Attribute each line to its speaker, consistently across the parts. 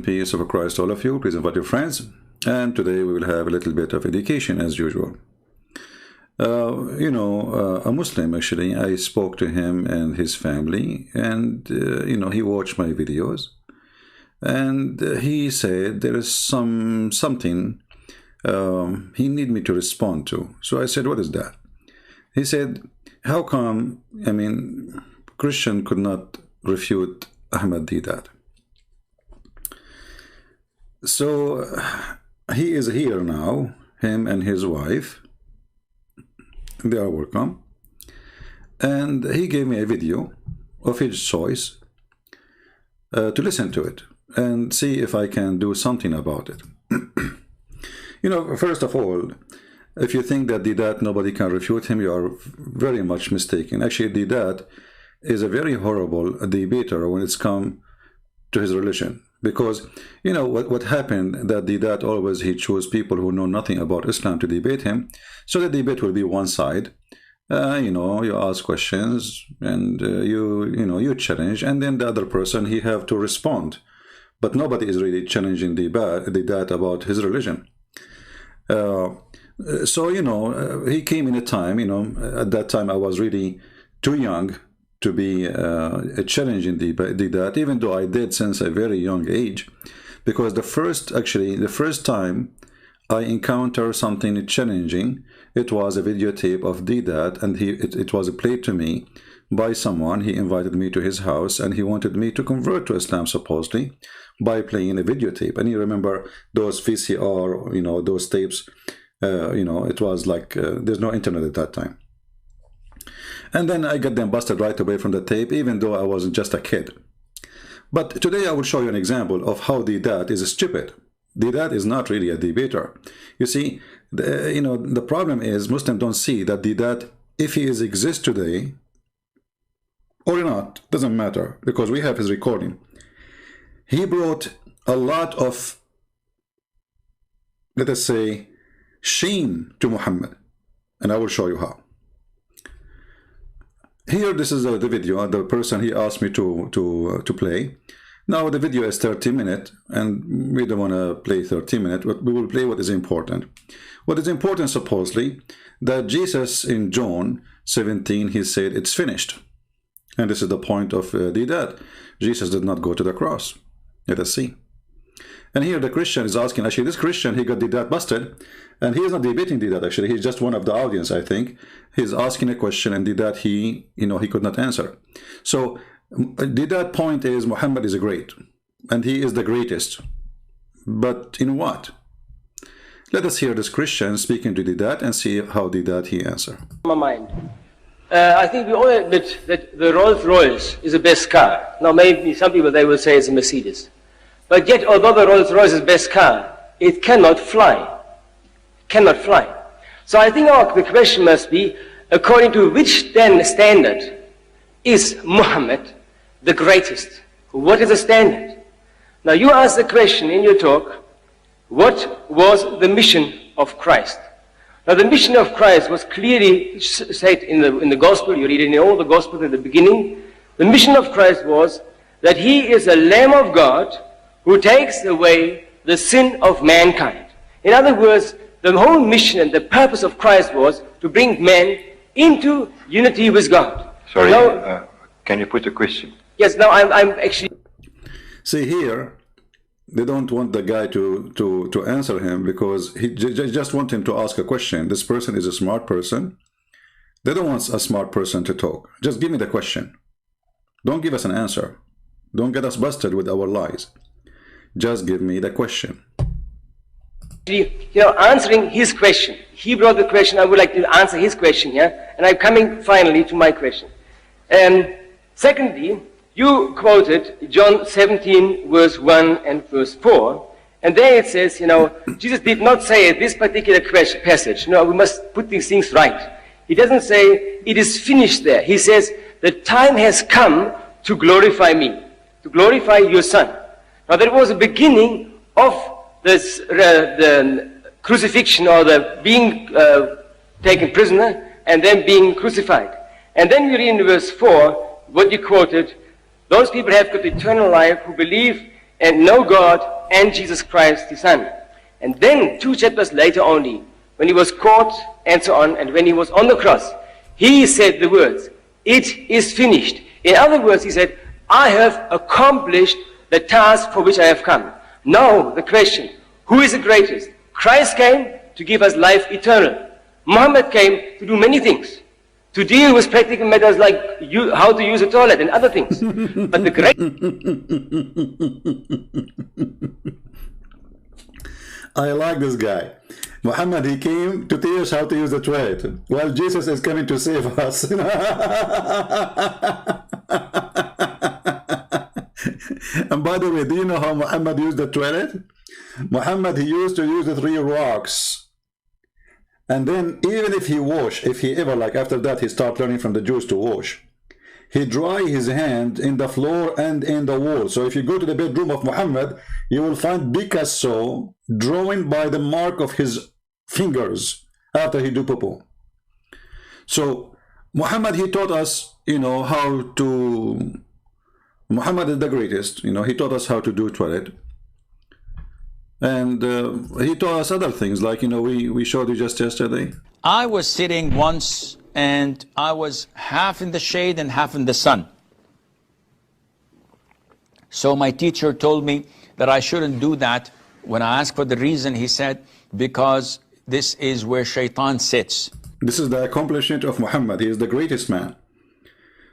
Speaker 1: peace of Christ all of you. Please invite your friends. And today we will have a little bit of education as usual. A Muslim, actually, I spoke to him and his family, and he watched my videos, and he said there is something he need me to respond to. So I said, what is that? He said, how come, Christian could not refute Ahmed deedat? So he is here now, him and his wife. They are welcome. And he gave me a video of his choice to listen to it and see if I can do something about it. First of all, if you think that deedat nobody can refute him, you are very much mistaken. Actually, deedat is a very horrible debater when it's come to his religion. Because, what happened, that deedat always he chose people who know nothing about Islam to debate him. So the debate will be one side. You ask questions and you challenge, and then the other person, he have to respond. But nobody is really challenging deedat about his religion. He came in a time, at that time I was really too young to be a challenge in deedat, even though I did since a very young age, because the first time I encountered something challenging, it was a videotape of deedat, and it was played to me by someone. He invited me to his house, and he wanted me to convert to Islam supposedly by playing a videotape. And you remember those VCR, those tapes, it was like there's no internet at that time. And then I got them busted right away from the tape, even though I was just a kid. But today I will show you an example of how deedat is stupid. Deedat is not really a debater. You see, the problem is Muslims don't see that deedat, if he exists today or not, doesn't matter, because we have his recording. He brought a lot of, let us say, shame to Muhammad, and I will show you how. Here, this is the video, the person he asked me to play. Now the video is 30 minutes, and we don't want to play 30 minutes, but we will play what is important. What is important, supposedly, that Jesus in John 17, he said, it's finished. And this is the point of deedat. Jesus did not go to the cross. Let us see. And here the Christian is asking, actually this Christian, he got deedat busted, and he is not debating deedat, actually. He's just one of the audience, I think. He's asking a question, and deedat he could not answer. So deedat point is Muhammad is great, and he is the greatest. But in what? Let us hear this Christian speaking to deedat and see how deedat he answer.
Speaker 2: My mind. I think we all admit that the Rolls-Royce is the best car. Now maybe some people, they will say it's a Mercedes. But yet, although the Rolls-Royce is the best car, it cannot fly. Cannot fly. So I think the question must be, according to which then standard is Muhammad the greatest? What is the standard? Now you ask the question in your talk, what was the mission of Christ? Now the mission of Christ was clearly said in the gospel. You read it in all the gospels in the beginning. The mission of Christ was that he is a Lamb of God who takes away the sin of mankind. In other words, the whole mission and the purpose of Christ was to bring man into unity with God.
Speaker 3: Sorry, can you put a question?
Speaker 2: Yes, now I'm actually...
Speaker 1: See here, they don't want the guy to answer him, because he just want him to ask a question. This person is a smart person. They don't want a smart person to talk. Just give me the question. Don't give us an answer. Don't get us busted with our lies. Just give me the question.
Speaker 2: Answering his question. He brought the question. I would like to answer his question here. And I'm coming finally to my question. Secondly, you quoted John 17, verse 1 and verse 4. And there it says, Jesus did not say this particular passage. No, we must put these things right. He doesn't say it is finished there. He says the time has come to glorify me, to glorify your Son. Now that was the beginning of this, the crucifixion, or the being taken prisoner and then being crucified. And then you read in verse 4, what you quoted, those people have got eternal life who believe and know God and Jesus Christ, his Son. And then 2 chapters later only, when he was caught and so on, and when he was on the cross, he said the words, "It is finished." In other words, he said, "I have accomplished the task for which I have come." Now the question, who is the greatest? Christ came to give us life eternal. Muhammad came to do many things, to deal with practical matters like how to use a toilet and other things. But the great...
Speaker 1: I like this guy. Muhammad, he came to teach us how to use the toilet, while Jesus is coming to save us. And by the way, do you know how Muhammad used the toilet? Muhammad, he used to use the 3 rocks. And then even if he ever, like after that, he started learning from the Jews to wash, he dry his hand in the floor and in the wall. So if you go to the bedroom of Muhammad, you will find Picasso drawing by the mark of his fingers after he do poo. So Muhammad, he taught us, you know, how to... Muhammad is the greatest, you know, he taught us how to do toilet. And he taught us other things, like, you know, we showed you just yesterday.
Speaker 4: I was sitting once and I was half in the shade and half in the sun. So my teacher told me that I shouldn't do that. When I asked for the reason, he said, because this is where shaitan sits.
Speaker 1: This is the accomplishment of Muhammad. He is the greatest man.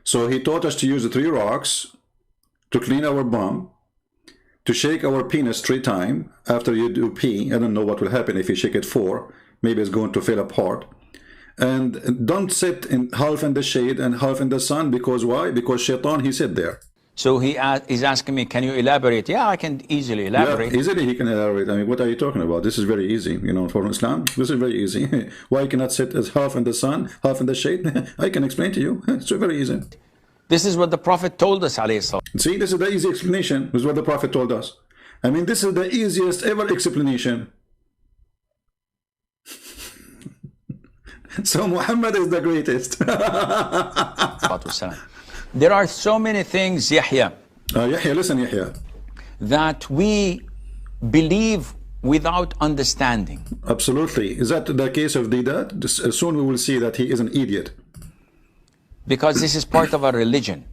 Speaker 1: So he taught us to use the 3 rocks to clean our bum, to shake our penis 3 times after you do pee. I don't know what will happen if you shake it 4. Maybe it's going to fall apart. And don't sit in half in the shade and half in the sun. Because why? Because shaitan, he sit there.
Speaker 4: So he's asking me, can you elaborate? Yeah, I can easily elaborate.
Speaker 1: Yeah, easily he can elaborate. I mean, what are you talking about? This is very easy, you know, for Islam. This is very easy. Why you cannot sit as half in the sun, half in the shade? I can explain to you. It's very easy.
Speaker 4: This is what the Prophet told us, alayhi salam.
Speaker 1: See, this is the easy explanation. This is what the Prophet told us. I mean, this is the easiest ever explanation. So Muhammad is the greatest.
Speaker 4: There are so many things, Yahya,
Speaker 1: Yahya, listen, Yahya,
Speaker 4: that we believe without understanding.
Speaker 1: Absolutely. Is that the case of deedat? Soon we will see that he is an idiot.
Speaker 4: Because this is part of our religion.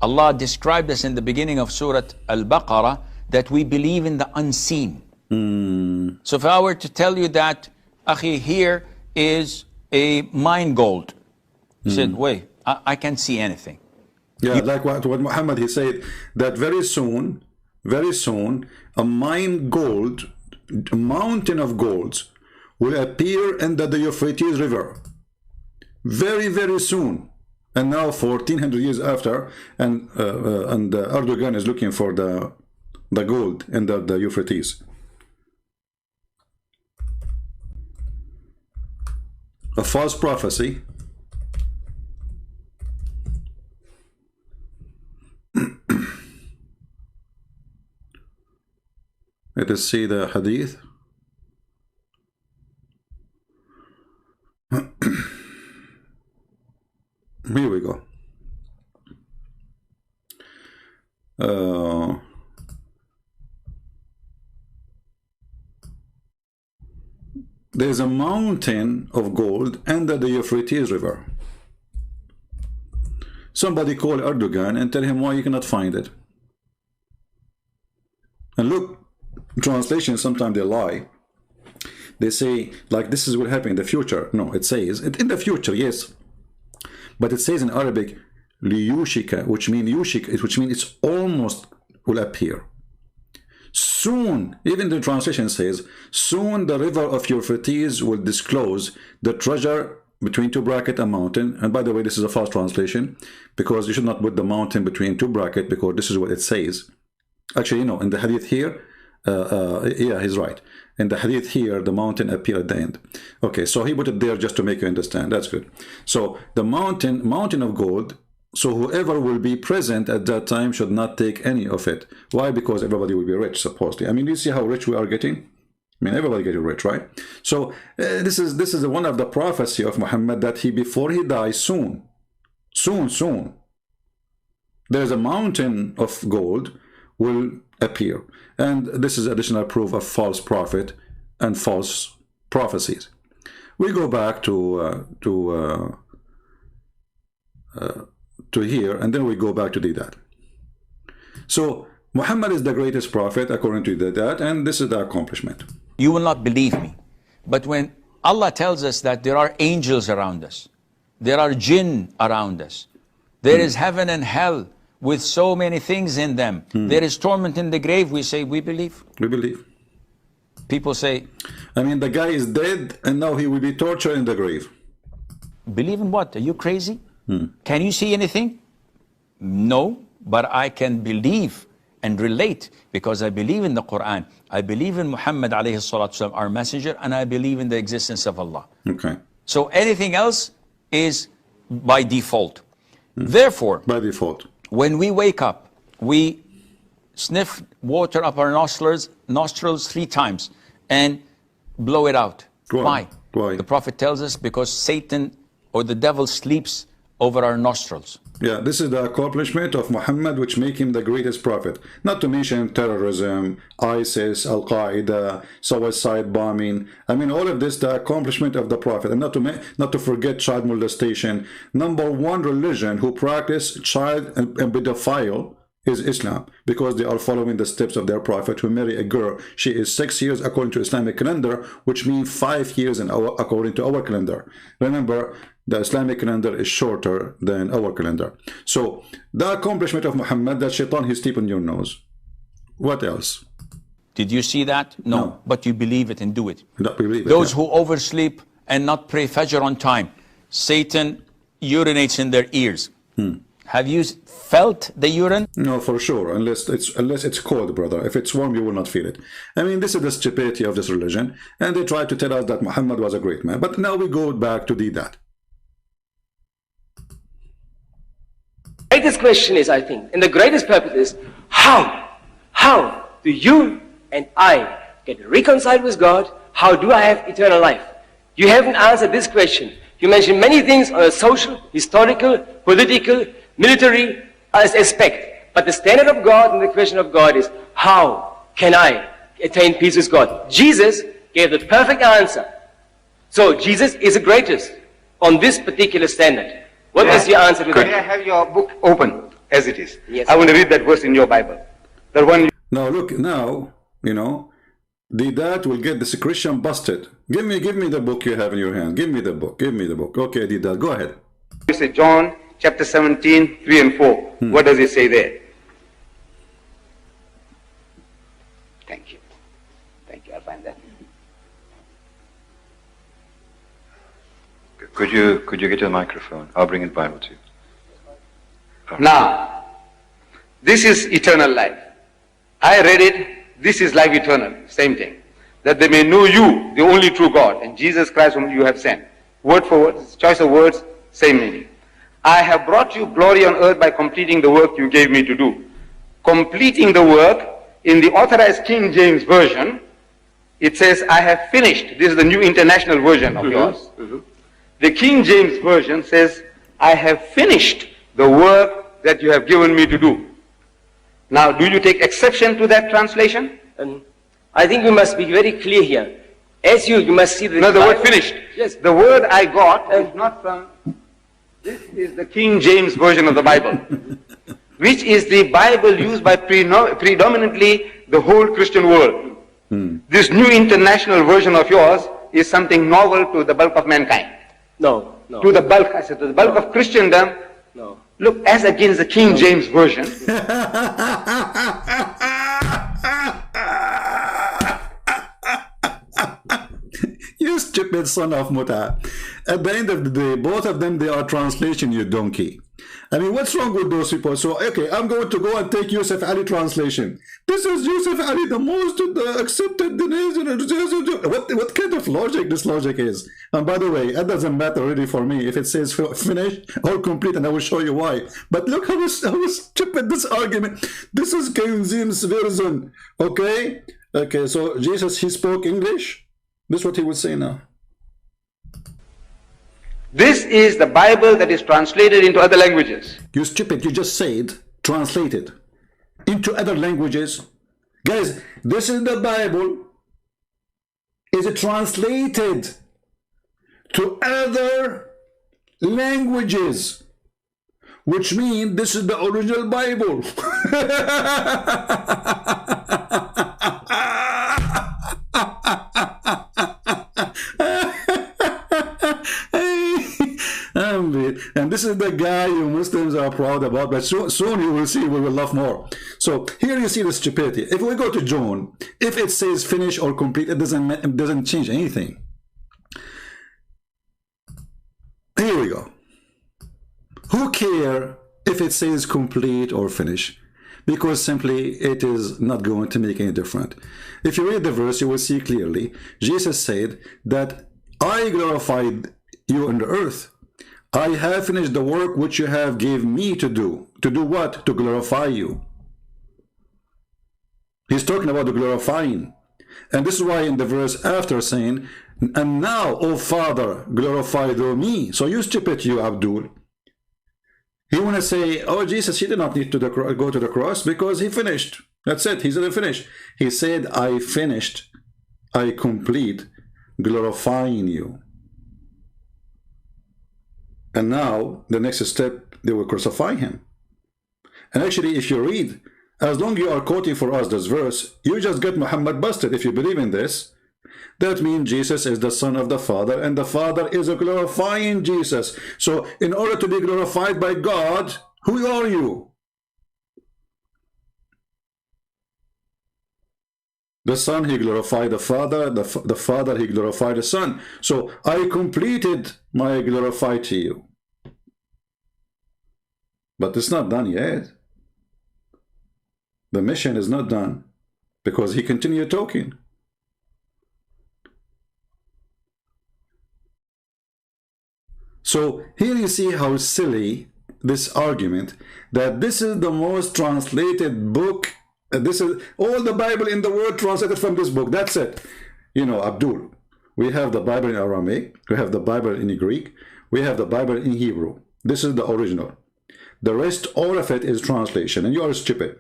Speaker 4: Allah described us in the beginning of Surah Al-Baqarah that we believe in the unseen. So if I were to tell you that, Akhi, here is a mine gold. You said, wait, I can't see anything.
Speaker 1: Yeah, like what Muhammad, he said that very soon, a mine gold, a mountain of golds will appear in the Euphrates River. Very, very soon. And now 1400 years after, and Erdogan is looking for the gold in the Euphrates. A false prophecy. Let us see the hadith. Here we go. There's a mountain of gold under the Euphrates River. Somebody call Erdogan and tell him why you cannot find it. And look, translations, sometimes they lie. They say, like, this is what happened in the future. No, it says, in the future, yes. But it says in Arabic, liyushika, which means yushik, which means it's almost will appear. Soon, even the translation says, soon the river of Euphrates will disclose the treasure between 2 brackets a mountain. And by the way, this is a false translation, because you should not put the mountain between 2 brackets, because this is what it says. Actually, you know, in the hadith here, yeah, he's right. In the hadith here, the mountain appeared at the end. Okay, so he put it there just to make you understand. That's good. So the mountain of gold. So whoever will be present at that time should not take any of it. Why? Because everybody will be rich, supposedly. I mean, you see how rich we are getting? I mean, everybody getting rich, right? So this is one of the prophecy of Muhammad, that before he dies, soon, there's a mountain of gold will appear. And this is additional proof of false prophet and false prophecies. We go back to here, and then we go back to deedat. So Muhammad is the greatest prophet according to deedat, and this is the accomplishment.
Speaker 4: You will not believe me, but when Allah tells us that there are angels around us, there are jinn around us, there is heaven and hell with so many things in them, there is torment in the grave, we say we believe.
Speaker 1: We believe.
Speaker 4: People say,
Speaker 1: I mean, the guy is dead and now he will be tortured in the grave.
Speaker 4: believe in what? Are you crazy? Can you see anything? No, but I can believe and relate because I believe in the Quran. I believe in Muhammad alayhi salatu wasalam, our messenger, and I believe in the existence of Allah.
Speaker 1: Okay.
Speaker 4: So anything else is by default. Therefore,
Speaker 1: By default.
Speaker 4: when we wake up, we sniff water up our nostrils 3 times and blow it out.
Speaker 1: Why? Why?
Speaker 4: The Prophet tells us because Satan or the devil sleeps over our nostrils.
Speaker 1: Yeah, this is the accomplishment of Muhammad, which make him the greatest prophet. Not to mention terrorism, ISIS, Al-Qaeda, suicide bombing. I mean, all of this, the accomplishment of the prophet. And not to forget child molestation. #1 religion who practice child and pedophile is Islam, because they are following the steps of their prophet, who marry a girl. She is 6 years according to Islamic calendar, which means 5 years according to our calendar. Remember, the Islamic calendar is shorter than our calendar. So the accomplishment of Muhammad, that shaitan, he sleep on your nose. What else?
Speaker 4: Did you see that? No. But you believe it and do it.
Speaker 1: Not believe it,
Speaker 4: Those
Speaker 1: yeah.
Speaker 4: who oversleep and not pray Fajr on time, Satan urinates in their ears. Have you felt the urine?
Speaker 1: No, for sure, unless it's cold, brother. If it's warm, you will not feel it. I mean, this is the stupidity of this religion, and they try to tell us that Muhammad was a great man. But now we go back to deedat.
Speaker 2: The greatest question is, I think, and the greatest purpose is, how do you and I get reconciled with God? How do I have eternal life? You haven't answered this question. You mentioned many things on a social, historical, political, military aspect. But the standard of God and the question of God is, how can I attain peace with God? Jesus gave the perfect answer. So Jesus is the greatest on this particular standard. What is your answer to that?
Speaker 5: May I have your book open as it is?
Speaker 2: Yes.
Speaker 5: I want to read that verse in your Bible. The one.
Speaker 1: Now look, now, you know, deedat will get this Christian busted. Give me the book you have in your hand. Give me the book. Give me the book. Okay, deedat, go ahead.
Speaker 5: You say John chapter 17, 3 and 4. What does it say there? Thank you. Thank you. I'll find that.
Speaker 3: Could you get your microphone? I'll bring the Bible to you.
Speaker 5: Now, this is eternal life. I read it. This is life eternal. Same thing. That they may know you, the only true God, and Jesus Christ whom you have sent. Word for word, choice of words, same meaning. I have brought you glory on earth by completing the work you gave me to do. Completing the work, in the authorized King James Version, it says, I have finished. This is the New International Version of yours. The King James Version says, I have finished the work that you have given me to do. Now, do you take exception to that translation?
Speaker 2: I think we must be very clear here. As you must see the...
Speaker 5: No, the word finished.
Speaker 2: Yes.
Speaker 5: The word I got is not from... This is the King James Version of the Bible, which is the Bible used by predominantly the whole Christian world. This New International Version of yours is something novel to the bulk of mankind.
Speaker 2: No.
Speaker 5: To the bulk, I said, to the bulk of Christendom.
Speaker 2: No.
Speaker 5: Look, as against the King James Version.
Speaker 1: You stupid son of Muta. At the end of the day, both of them, they are translation, you donkey. I mean, what's wrong with those people? So, okay, I'm going to go and take Yusuf Ali translation. This is Yusuf Ali, the most accepted. What kind of logic this logic is? And by the way, that doesn't matter really for me if it says finish or complete, and I will show you why. But look how stupid this argument. This is King James Version. Okay? Okay, so Jesus, he spoke English. This is what he would say now.
Speaker 5: This is the Bible that is translated into other languages.
Speaker 1: You stupid, you just said translated into other languages. Guys, this is the Bible. Is it translated to other languages, which means this is the original Bible. And this is the guy you Muslims are proud about, but soon you will see we will laugh more. So here you see the stupidity. If we go to John, if it says finish or complete, it doesn't change anything. Here we go. Who care if it says complete or finish? Because simply it is not going to make any difference. If you read the verse, you will see clearly Jesus said that I glorified you on the earth. I have finished the work which you have gave me to do. To do what? To glorify you. He's talking about the glorifying. And this is why in the verse after saying, and now, O Father, glorify thou me. So you stupid, you Abdul. He want to say, oh, Jesus, he did not need to go to the cross because he finished. That's it. He said, finish. He said, I finished. I complete glorifying you. And now, the next step, they will crucify him. And actually, if you read, as long as you are quoting for us this verse, you just get Muhammad busted. If you believe in this, that means Jesus is the Son of the Father, and the Father is a glorifying Jesus. So, in order to be glorified by God, who are you? The Son, he glorified the Father. The Father, he glorified the Son. So, I completed my glorify to you. But it's not done yet. The mission is not done because he continued talking. So here you see how silly this argument that this is the most translated book. This is all the Bible in the world translated from this book. That's it. You know, Abdul, we have the Bible in Aramaic, we have the Bible in Greek, we have the Bible in Hebrew. This is the original. The rest, all of it is translation, and you are stupid.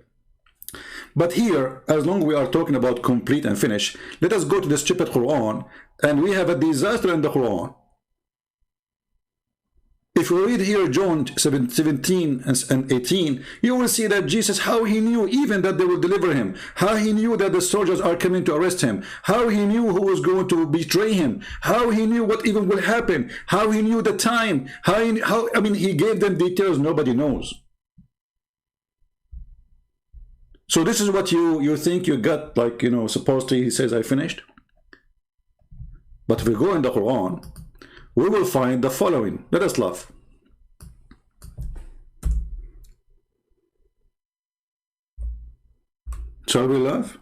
Speaker 1: But here, as long as we are talking about complete and finish, let us go to the stupid Quran, and we have a disaster in the Quran. If we read here John 17 and 18, you will see that Jesus, how he knew even that they will deliver him, how he knew that the soldiers are coming to arrest him, how he knew who was going to betray him, how he knew what even will happen, how he knew the time, I mean, he gave them details nobody knows. So this is what you think you got, like, you know, supposedly he says, I finished. But if we go in the Quran, we will find the following. Let us laugh. Shall we laugh?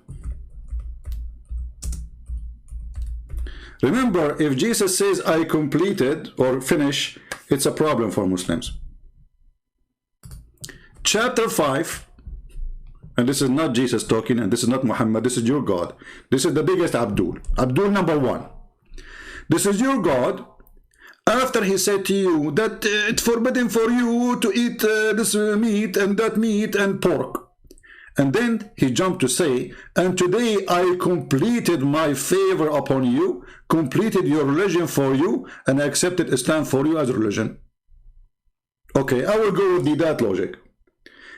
Speaker 1: Remember, if Jesus says, I completed or finish, it's a problem for Muslims. Chapter 5, and this is not Jesus talking, and this is not Muhammad, this is your God. This is the biggest Abdul. Abdul number 1. This is your God. After he said to you that it's forbidden for you to eat this meat and that meat and pork. And then he jumped to say, and today I completed my favor upon you, completed your religion for you, and accepted Islam for you as a religion. Okay, I will go with deedat logic.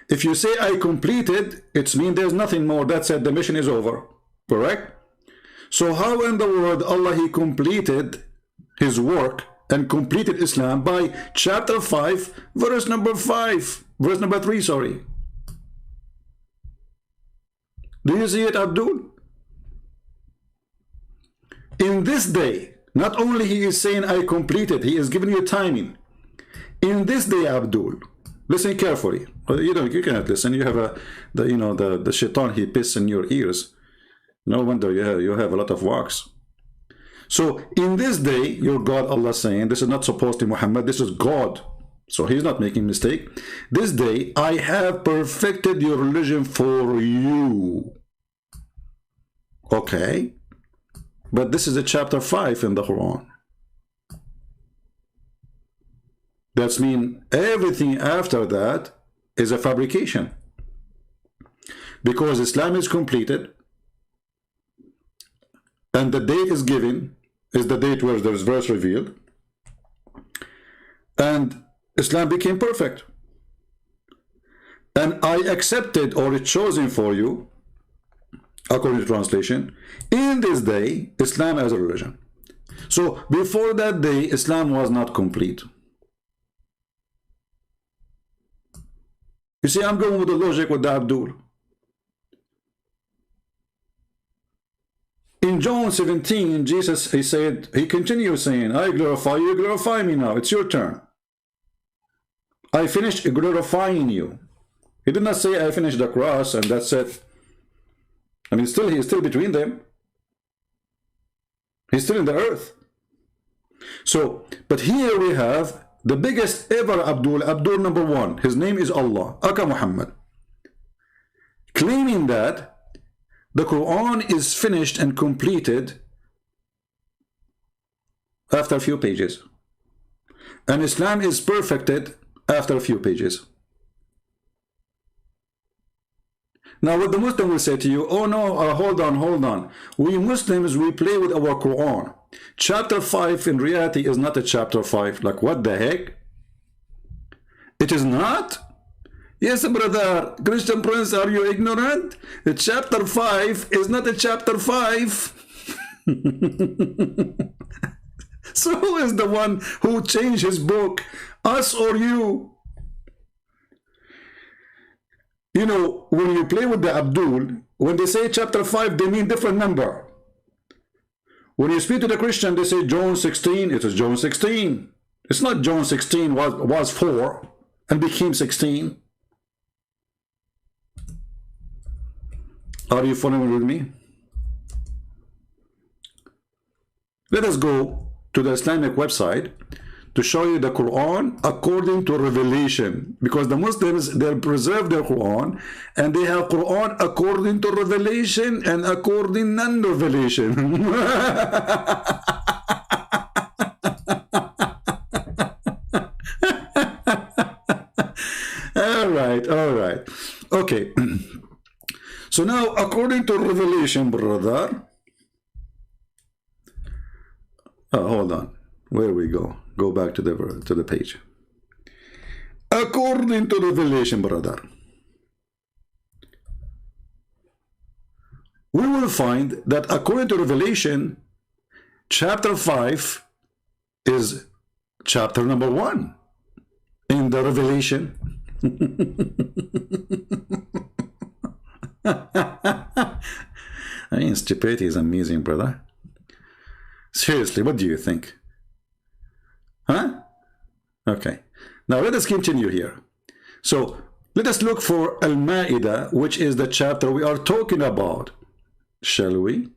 Speaker 1: If you say I completed, it means there's nothing more. That's it, the mission is over. Correct? So how in the world Allah, he completed his work and completed Islam by chapter 5, verse number 3, sorry. Do you see it, Abdul? In this day, not only he is saying I completed, he is giving you timing. In this day, Abdul, listen carefully. You cannot listen. You have the shaitan, he pisses in your ears. No wonder you have a lot of wax. So in this day, your God Allah saying, this is not supposed to Muhammad, this is God. So he's not making mistake. This day, I have perfected your religion for you. Okay. But this is a chapter 5 in the Quran. That means everything after that is a fabrication. because Islam is completed, and the date is given, is the date where there's verse revealed, and Islam became perfect. And I accepted, or it's chosen for you, according to translation, in this day, Islam as a religion. So before that day, Islam was not complete. You see, I'm going with the logic with the Abdul. In John 17, Jesus, he continues saying, I glorify you, glorify me now. It's your turn. I finished glorifying you. He did not say I finished the cross and that's it. I mean, still, he is still between them. He's still in the earth. So, but here we have the biggest ever Abdul number one. His name is Allah, Aka Muhammad, claiming that the Quran is finished and completed after a few pages, and Islam is perfected after a few pages. Now what the Muslim will say to you, oh no, hold on. We Muslims, we play with our Quran. Chapter 5 in reality is not a chapter 5. Like, what the heck? It is not? Yes, brother. Christian Prince, are you ignorant? The chapter 5 is not a chapter 5. So who is the one who changed his book? Us or you? You know, when you play with the Abdul, when they say chapter 5, they mean different number. When you speak to the Christian, they say John 16, it is John 16. It's not John 16 was 4 and became 16. Are you following with me? Let us go to the Islamic website to show you the Quran according to revelation, because the Muslims, they preserve their Quran and they have Quran according to revelation and according non-revelation. all right, okay. So now according to revelation, brother, hold on, where we go? Go back to the page. According to revelation, brother, we will find that according to revelation, chapter 5 is chapter number 1 in the revelation. I mean, stupidity is amazing, brother. Seriously, what do you think? Huh? Okay. Now let us continue here. So let us look for Al-Ma'idah, which is the chapter we are talking about. Shall we?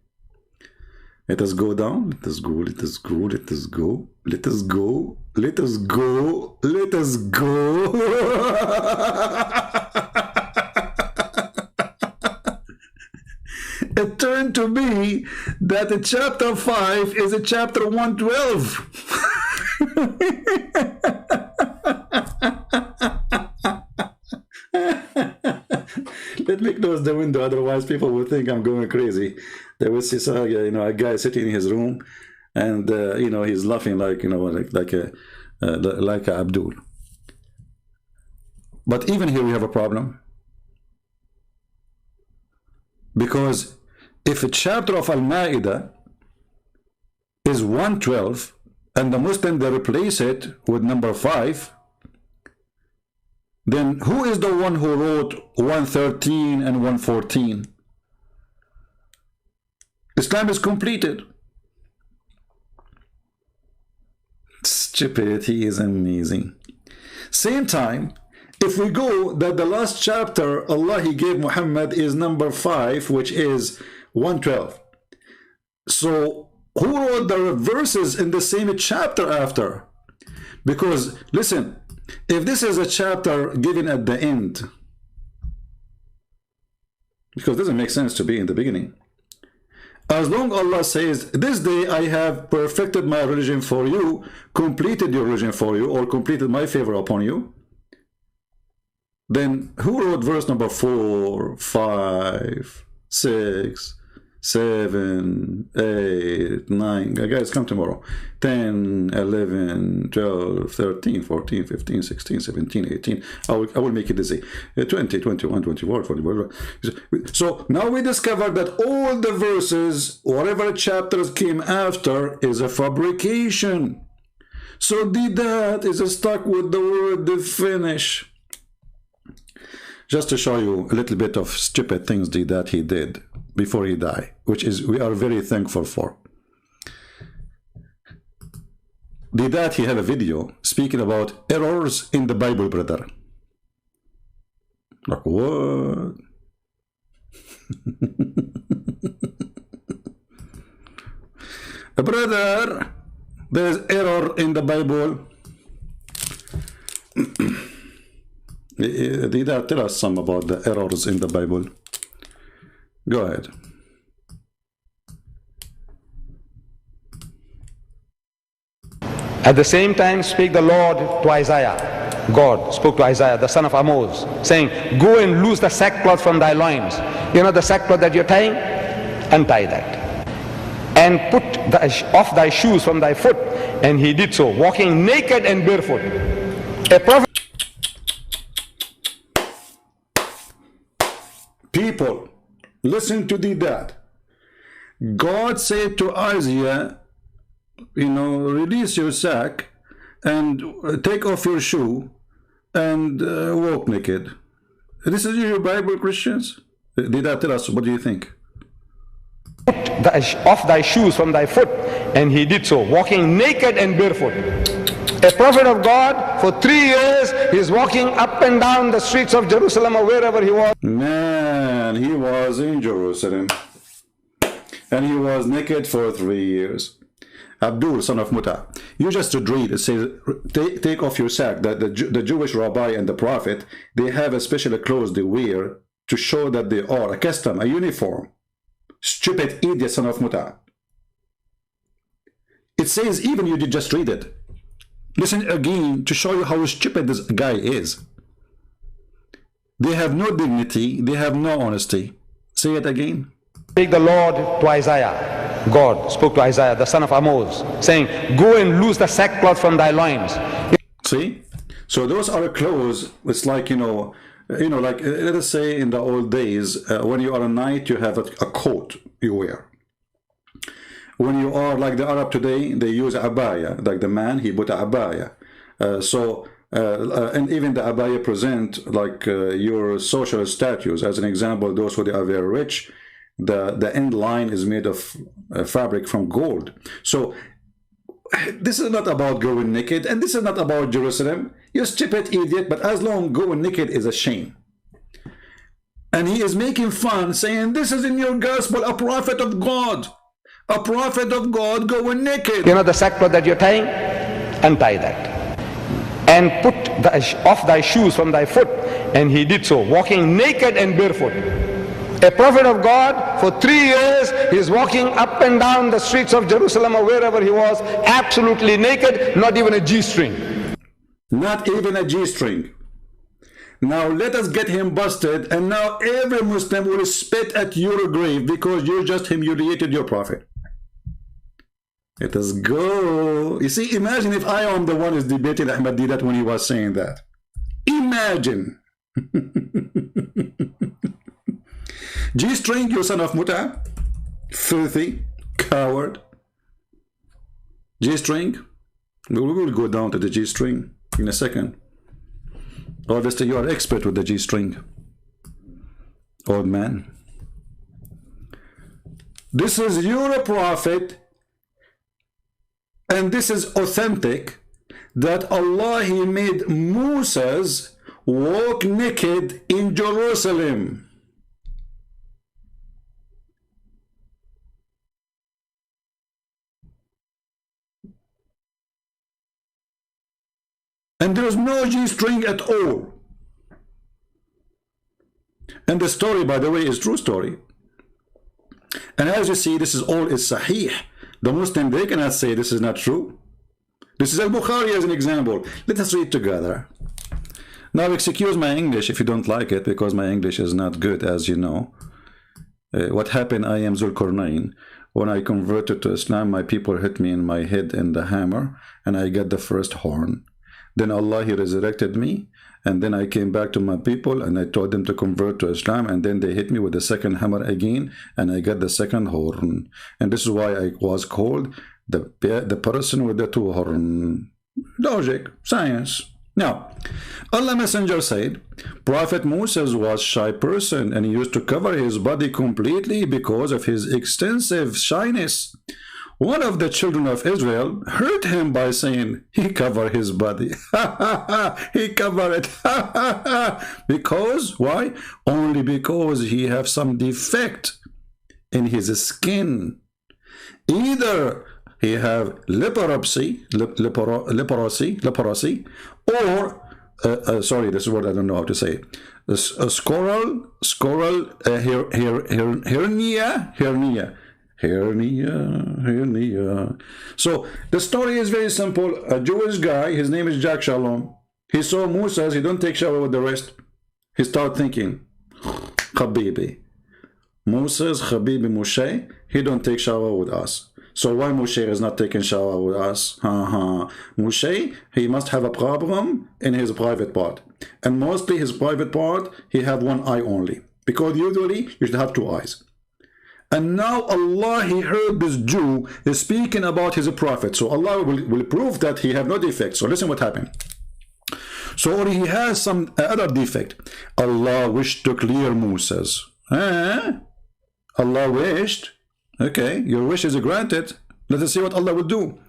Speaker 1: Let us go down. Let us go. Let us go. Let us go. Let us go. Let us go. Let us go. It turned to be that the chapter 5 is a chapter 112. Let me close the window, otherwise people will think I'm going crazy. They will see, you know, a guy sitting in his room, and you know, he's laughing like, you know, like a Abdul. But even here we have a problem, because if a chapter of Al-Ma'idah is 112 and the Muslim, they replace it with number 5, then who is the one who wrote 113 and 114? Islam is completed. Stupidity is amazing. Same time, if we go that the last chapter Allah He gave Muhammad is number 5, which is 112. So who wrote the verses in the same chapter after? Because listen, if this is a chapter given at the end, because it doesn't make sense to be in the beginning. As long Allah says, this day I have perfected my religion for you, completed your religion for you, or completed my favor upon you, then who wrote verse number 4, 5, 6, 7, 8, 9? Guys, come tomorrow. 10, 11, 12, 13, 14, 15, 16, 17, 18. I will make it easy. 20, 21, 24, 24. So now we discovered that all the verses, whatever chapters came after, is a fabrication. So deedat is stuck with the word the finish. Just to show you a little bit of stupid things that he did before he died, which is we are very thankful for. Deedat, he have a video speaking about errors in the Bible, brother. Like what? Brother, there's error in the Bible. Deedat, tell us some about the errors in the Bible. Go ahead.
Speaker 5: At the same time spake the Lord to Isaiah. God spoke to Isaiah, the son of Amos, saying, go and loose the sackcloth from thy loins. You know the sackcloth that you're tying? Untie that. And put off thy shoes from thy foot. And he did so, walking naked and barefoot. A prophet.
Speaker 1: People, listen to that. God said to Isaiah, you know, release your sack and take off your shoe and walk naked. This is your Bible, Christians? Deedat, tell us, what do you think?
Speaker 5: Put off thy shoes from thy foot, and he did so, walking naked and barefoot. A prophet of God, for 3 years, he's walking up and down the streets of Jerusalem or wherever he was.
Speaker 1: Man, he was in Jerusalem. And he was naked for 3 years. Abdul, son of Muta, you just read it says, take off your sack. The Jewish rabbi and the prophet, they have a special clothes they wear to show that they are a custom, a uniform. Stupid idiot, son of Muta. It says, even you did just read it. Listen again to show you how stupid this guy is. They have no dignity, they have no honesty. Say it again.
Speaker 5: Take the Lord to Isaiah. God spoke to Isaiah, the son of Amos, saying, go and loose the sackcloth from thy loins.
Speaker 1: See? So those are clothes. It's like, like, let us say in the old days, when you are a knight, you have a coat you wear. When you are like the Arab today, they use abaya. Like the man, he put a abaya. And even the abaya present like your social status. As an example, those who are very rich, the end line is made of fabric from gold. So this is not about going naked, and this is not about Jerusalem. You stupid idiot, but as long going naked is a shame. And he is making fun, saying, this is in your gospel, a prophet of God. A prophet of God going naked.
Speaker 5: You know the sackcloth that you're tying? Untie that. And put off thy shoes from thy foot. And he did so, walking naked and barefoot. A prophet of God, for 3 years, he's walking up and down the streets of Jerusalem or wherever he was, absolutely naked, not even a G-string.
Speaker 1: Not even a G-string. Now let us get him busted, and now every Muslim will spit at your grave because you just humiliated your prophet. Let us go. You see, imagine if I am the one who's debating Ahmed Deedat when he was saying that. Imagine. G-string, you son of Muta. Filthy. Coward. G-string. We will go down to the G-string in a second. Obviously, you are expert with the G-string. Old man. This is your prophet. And this is authentic, that Allah, he made Moses walk naked in Jerusalem. And there is no G-string at all. And the story, by the way, is true story. And as you see, this is all is sahih. The Muslim, they cannot say this is not true. This is Al-Bukhari as an example. Let us read together. Now, excuse my English if you don't like it, because my English is not good, as you know. What happened, I am Zulkarnain. When I converted to Islam, my people hit me in my head in the hammer, and I got the first horn. Then Allah, He resurrected me, and then I came back to my people, and I told them to convert to Islam, and then they hit me with the second hammer again, and I got the second horn. And this is why I was called the person with the two horns. Logic, science. Now, Allah Messenger said, Prophet Moses was a shy person, and he used to cover his body completely because of his extensive shyness. One of the children of Israel hurt him by saying, he covered his body. He covered it. Because, why? Only because he have some defect in his skin. Either he have leprosy, or sorry, this word I don't know how to say. A hernia. So the story is very simple. A Jewish guy, his name is Jack Shalom. He saw Moses, he don't take shower with the rest. He started thinking, Habibi. Moses, Habibi Moshe, he don't take shower with us. So why Moshe is not taking shower with us? Moshe, he must have a problem in his private part. And mostly his private part, he have one eye only. Because usually you should have two eyes. And now Allah, He heard this Jew is speaking about his prophet. So Allah will prove that he have no defect. So listen what happened. So he has some other defect. Allah wished to clear Moses. Allah wished. Okay, your wish is granted. Let us see what Allah will do.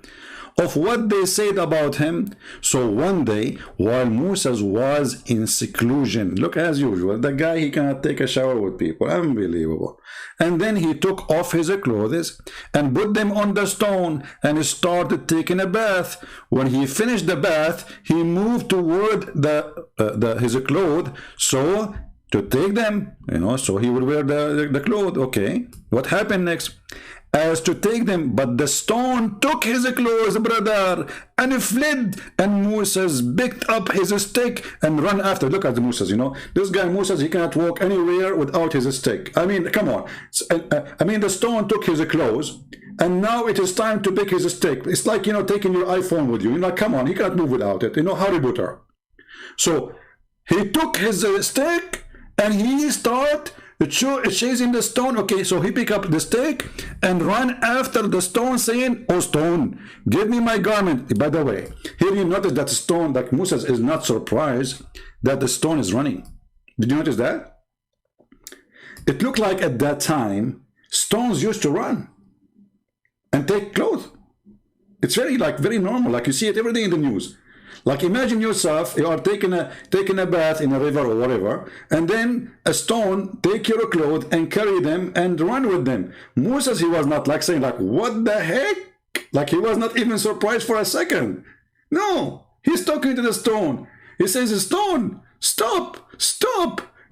Speaker 1: Of what they said about him. So one day, while Moses was in seclusion, look, as usual, the guy, he cannot take a shower with people. Unbelievable. And then he took off his clothes and put them on the stone and started taking a bath. When he finished the bath, he moved toward his clothes, so to take them, so he would wear the clothes. Okay, what happened next? As to take them, but the stone took his clothes, brother, and fled. And Moses picked up his stick and ran after. Look at Moses, this guy Moses, he cannot walk anywhere without his stick. I mean, come on. I mean, the stone took his clothes, and now it is time to pick his stick. It's like, taking your iPhone with you. Come on, he cannot move without it. Harry Potter. So he took his stick and he started chasing the stone. Okay, so he picked up the stick and ran after the stone, saying, "Oh stone, give me my garment." By the way, here you notice that the stone, that Moses is not surprised that the stone is running. Did you notice that? It looked like at that time stones used to run and take clothes. It's very normal, like you see it every day in the news. Like imagine yourself, you are taking a bath in a river or whatever, and then a stone take your clothes and carry them and run with them. Moses, he was not saying what the heck? He was not even surprised for a second. No, he's talking to the stone. He says, "Stone, stop,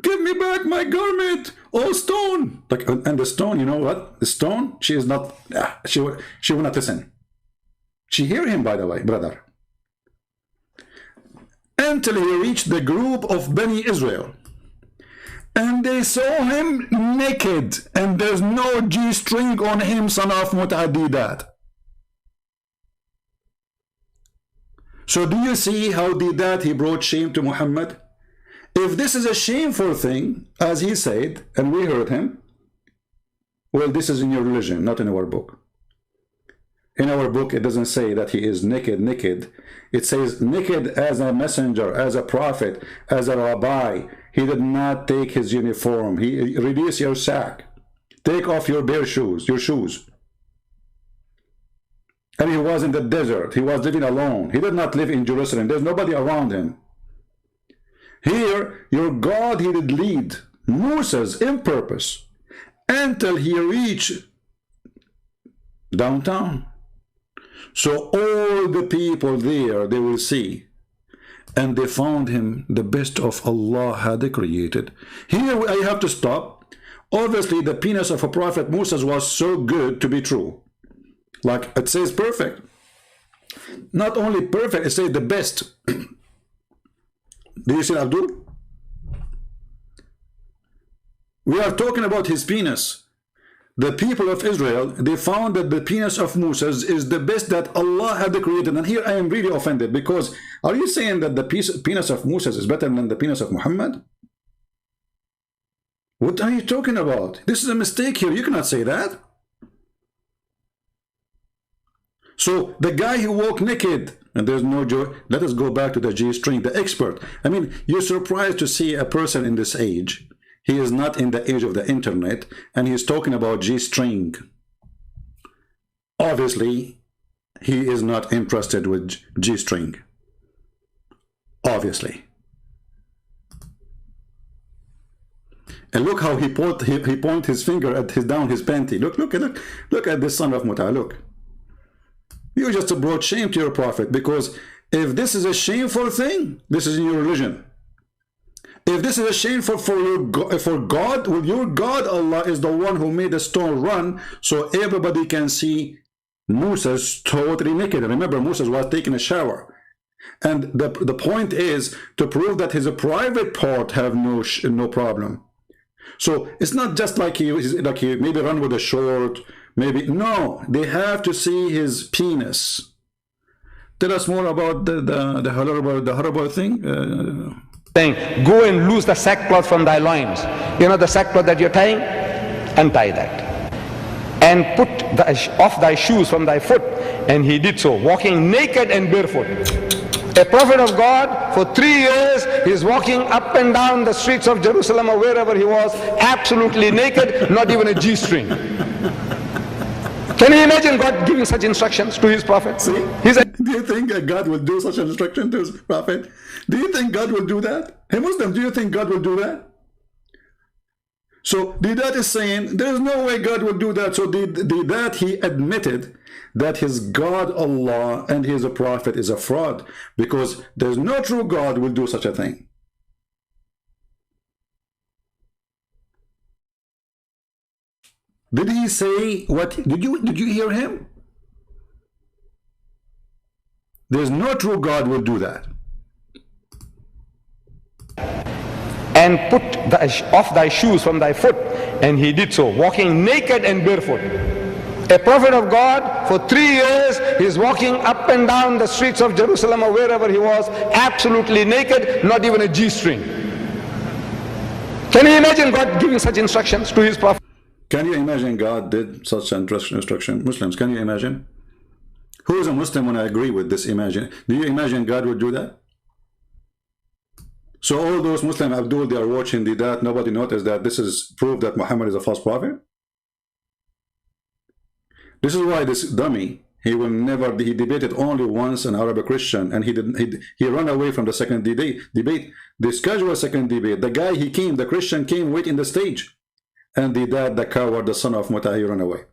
Speaker 1: give me back my garment, oh stone." And the stone, you know what? The stone, she is not, she will not listen. She hear him, by the way, brother. Until he reached the group of Bani Israel. And they saw him naked, and there's no G-string on him, son of deedat. So do you see how deedat, he brought shame to Muhammad? If this is a shameful thing, as he said, and we heard him, well, this is in your religion, not in our book. In our book, it doesn't say that he is naked. It says naked as a messenger, as a prophet, as a rabbi. He did not take his uniform. He release your sack. Take off your bare shoes, your shoes. And he was in the desert. He was living alone. He did not live in Jerusalem. There's nobody around him. Here, your God, he did lead Moses in purpose until he reached downtown. So all the people there, they will see, and they found him the best of Allah had created. Here I have to stop. Obviously, the penis of a prophet Moses was so good to be true. Like it says perfect. Not only perfect, it says the best. Do you see Abdul? We are talking about his penis. The people of Israel, they found that the penis of Moses is the best that Allah had created. And here I am really offended, because are you saying that the penis of Moses is better than the penis of Muhammad? What are you talking about? This is a mistake here. You cannot say that. So the guy who walked naked, and there's no joy. Let us go back to the G-string, the expert. I mean, you're surprised to see a person in this age. He is not in the age of the internet, and he's talking about G-string. Obviously, he is not interested with G-string. Obviously. And look how he point his finger at down his panty. Look at this son of Muta. Look. You just brought shame to your prophet, because if this is a shameful thing, this is in your religion. If this is a shameful for God, well, your God Allah is the one who made the stone run so everybody can see Moses totally naked. Remember, Moses was taking a shower. And the point is to prove that his private part have no problem. So it's not just like he maybe run with a short, maybe. No, they have to see his penis. Tell us more about the horrible thing.
Speaker 5: Go and loose the sackcloth from thy loins. You know the sackcloth that you're tying? Untie that. And put off thy shoes from thy foot. And he did so, walking naked and barefoot. A prophet of God, for 3 years, he's walking up and down the streets of Jerusalem or wherever he was, absolutely naked, not even a G-string. Can you imagine God giving such instructions to his prophet?
Speaker 1: See? Do you think God will do such an instruction to his prophet? Do you think God will do that? Hey Muslim, do you think God will do that? So deedat is saying there is no way God will do that. So deedat, he admitted that his God Allah and his prophet is a fraud, because there's no true God will do such a thing. Did he say what? Did you hear him? There's no true God will do that.
Speaker 5: And put off thy shoes from thy foot. And he did so, walking naked and barefoot. A prophet of God, for 3 years, he's walking up and down the streets of Jerusalem or wherever he was, absolutely naked, not even a G-string. Can you imagine God giving such instructions to his prophet?
Speaker 1: Can you imagine God did such an instruction? Muslims, can you imagine? Who is a Muslim when I agree with this? Imagine. Do you imagine God would do that? So all those Muslim Abdul, they are watching deedat, nobody noticed that this is proof that Muhammad is a false prophet? This is why this dummy, he debated only once an Arabic Christian, and he ran away from the second debate. This casual second debate, the Christian came wait in the stage, and the coward, the son of Muta, he ran away.